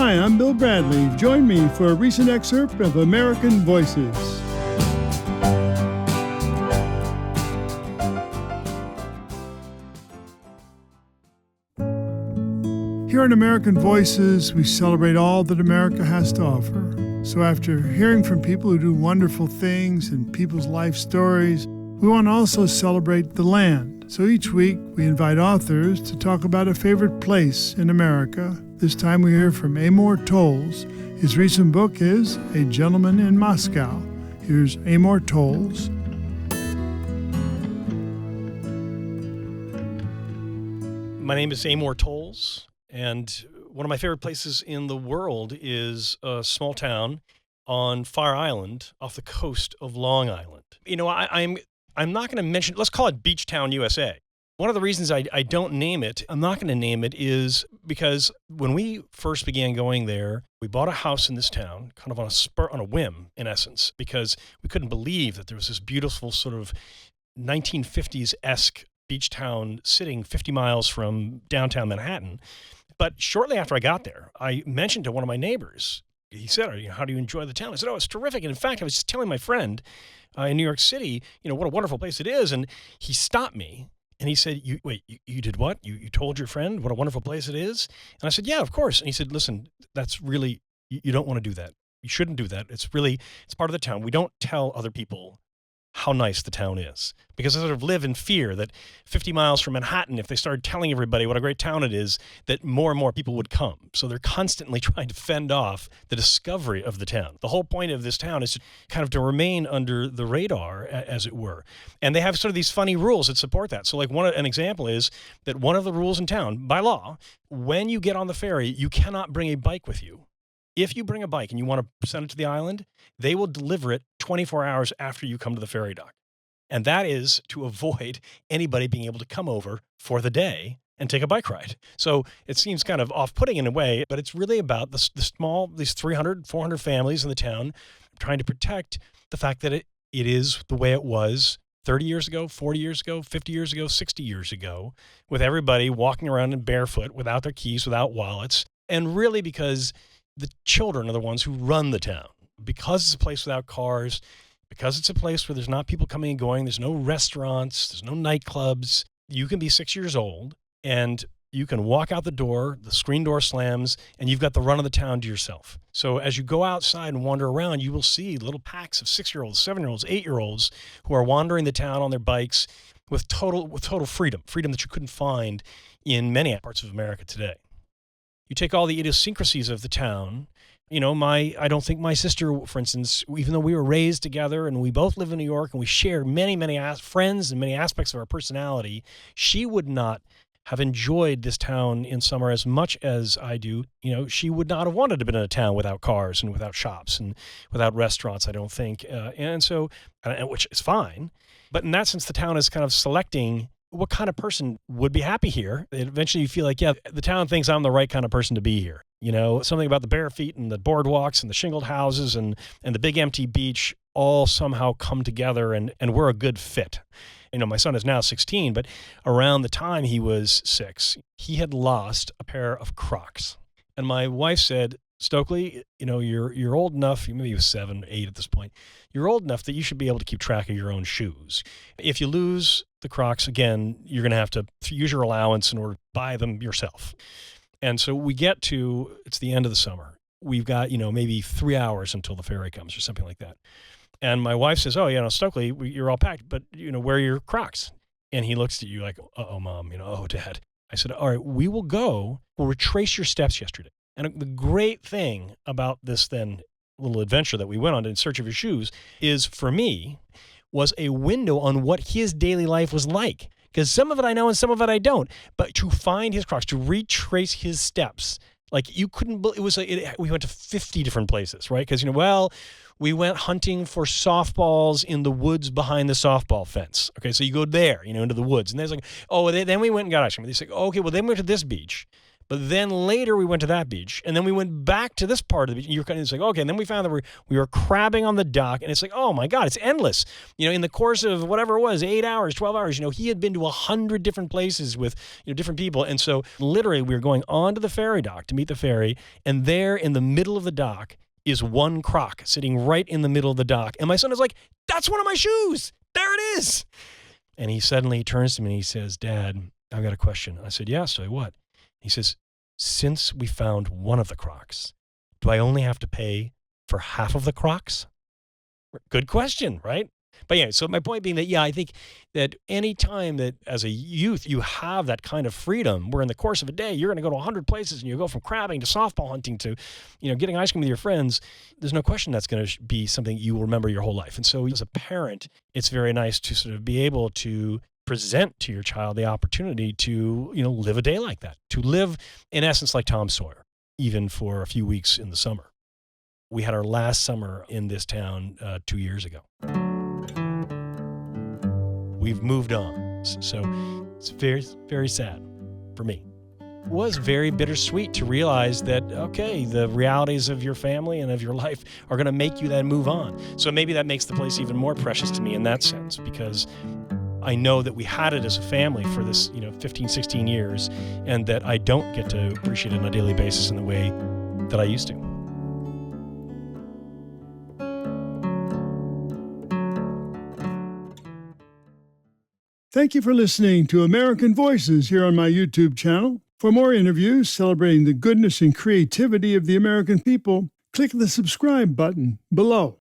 Hi, I'm Bill Bradley. Join me for a recent excerpt of American Voices. Here on American Voices, we celebrate all that America has to offer. So after hearing from people who do wonderful things and people's life stories, we want to also celebrate the land. So each week, we invite authors to talk about a favorite place in America. This time we hear from Amor Towles. His recent book is A Gentleman in Moscow. Here's Amor Towles. My name is Amor Towles, and one of my favorite places in the world is a small town on Fire Island off the coast of Long Island. You know, I'm not going to mention, let's call it Beach Town, USA. One of the reasons I don't name it, I'm not going to name it, is because when we first began going there, we bought a house in this town, kind of on a whim, in essence, because we couldn't believe that there was this beautiful sort of 1950s-esque beach town sitting 50 miles from downtown Manhattan. But shortly after I got there, I mentioned to one of my neighbors, he said, how do you enjoy the town? I said, oh, it's terrific. And in fact, I was just telling my friend in New York City, what a wonderful place it is. And he stopped me and he said, you did what? You told your friend what a wonderful place it is? And I said, yeah, of course. And he said, listen, that's really, you don't want to do that. You shouldn't do that. It's part of the town. We don't tell other people how nice the town is, because I sort of live in fear that 50 miles from Manhattan, if they started telling everybody what a great town it is, that more and more people would come. So they're constantly trying to fend off the discovery of the town. The whole point of this town is to remain under the radar, as it were. And they have sort of these funny rules that support that. So like an example is that one of the rules in town, by law, when you get on the ferry, you cannot bring a bike with you. If you bring a bike and you want to send it to the island, they will deliver it 24 hours after you come to the ferry dock. And that is to avoid anybody being able to come over for the day and take a bike ride. So it seems kind of off-putting in a way, but it's really about these 300, 400 families in the town trying to protect the fact that it is the way it was 30 years ago, 40 years ago, 50 years ago, 60 years ago, with everybody walking around in barefoot, without their keys, without wallets, and really because the children are the ones who run the town. Because it's a place without cars, because it's a place where there's not people coming and going, there's no restaurants, there's no nightclubs. You can be 6 years old and you can walk out the door, the screen door slams, and you've got the run of the town to yourself. So as you go outside and wander around, you will see little packs of 6-year-olds, 7-year-olds, 8-year-olds who are wandering the town on their bikes with total freedom that you couldn't find in many parts of America today. You take all the idiosyncrasies of the town. I don't think my sister, for instance, even though we were raised together and we both live in New York and we share many, many friends and many aspects of our personality, she would not have enjoyed this town in summer as much as I do. She would not have wanted to be in a town without cars and without shops and without restaurants, I don't think. Which is fine. But in that sense, the town is kind of selecting what kind of person would be happy here. Eventually you feel like, yeah, the town thinks I'm the right kind of person to be here. Something about the bare feet and the boardwalks and the shingled houses and the big empty beach all somehow come together and we're a good fit. My son is now 16, but around the time he was 6, he had lost a pair of Crocs. And my wife said, Stokely, you're old enough, maybe he was 7, 8 at this point, you're old enough that you should be able to keep track of your own shoes. If you lose the Crocs, again, you're going to have to use your allowance in order to buy them yourself. And so it's the end of the summer. We've got, maybe 3 hours until the ferry comes or something like that. And my wife says, oh, Stokely, you're all packed, but, where are your Crocs? And he looks at you like, uh-oh, Mom, oh, Dad. I said, all right, we'll retrace your steps yesterday. And the great thing about this then little adventure that we went on in search of your shoes is, for me, was a window on what his daily life was like. Because some of it I know and some of it I don't. But to find his Crocs, to retrace his steps, like you couldn't, we went to 50 different places, right? Because, we went hunting for softballs in the woods behind the softball fence. Okay, so you go there, into the woods. And there's like, then we went and got ice cream. They say, okay, well, then we went to this beach. But then later we went to that beach, and then we went back to this part of the beach. You're kind of like, okay, and then we found that we were crabbing on the dock, and it's like, oh my God, it's endless. In the course of whatever it was, 8 hours, 12 hours, he had been to 100 different places with, different people. And so literally we were going onto the ferry dock to meet the ferry, and there in the middle of the dock is one croc sitting right in the middle of the dock. And my son is like, that's one of my shoes. There it is. And he suddenly turns to me and he says, Dad, I've got a question. I said, yeah, so what? He says, since we found one of the crocs, do I only have to pay for half of the crocs? Good question, right? But yeah, so my point being that, I think that any time that as a youth you have that kind of freedom, where in the course of a day you're going to go to 100 places and you go from crabbing to softball hunting to, getting ice cream with your friends, there's no question that's going to be something you will remember your whole life. And so as a parent, it's very nice to sort of be able to present to your child the opportunity to, live a day like that, to live in essence like Tom Sawyer, even for a few weeks in the summer. We had our last summer in this town 2 years ago. We've moved on. So it's very, very sad for me. It was very bittersweet to realize that, okay, the realities of your family and of your life are going to make you then move on. So maybe that makes the place even more precious to me in that sense, because I know that we had it as a family for this, 15, 16 years, and that I don't get to appreciate it on a daily basis in the way that I used to. Thank you for listening to American Voices here on my YouTube channel. For more interviews celebrating the goodness and creativity of the American people, click the subscribe button below.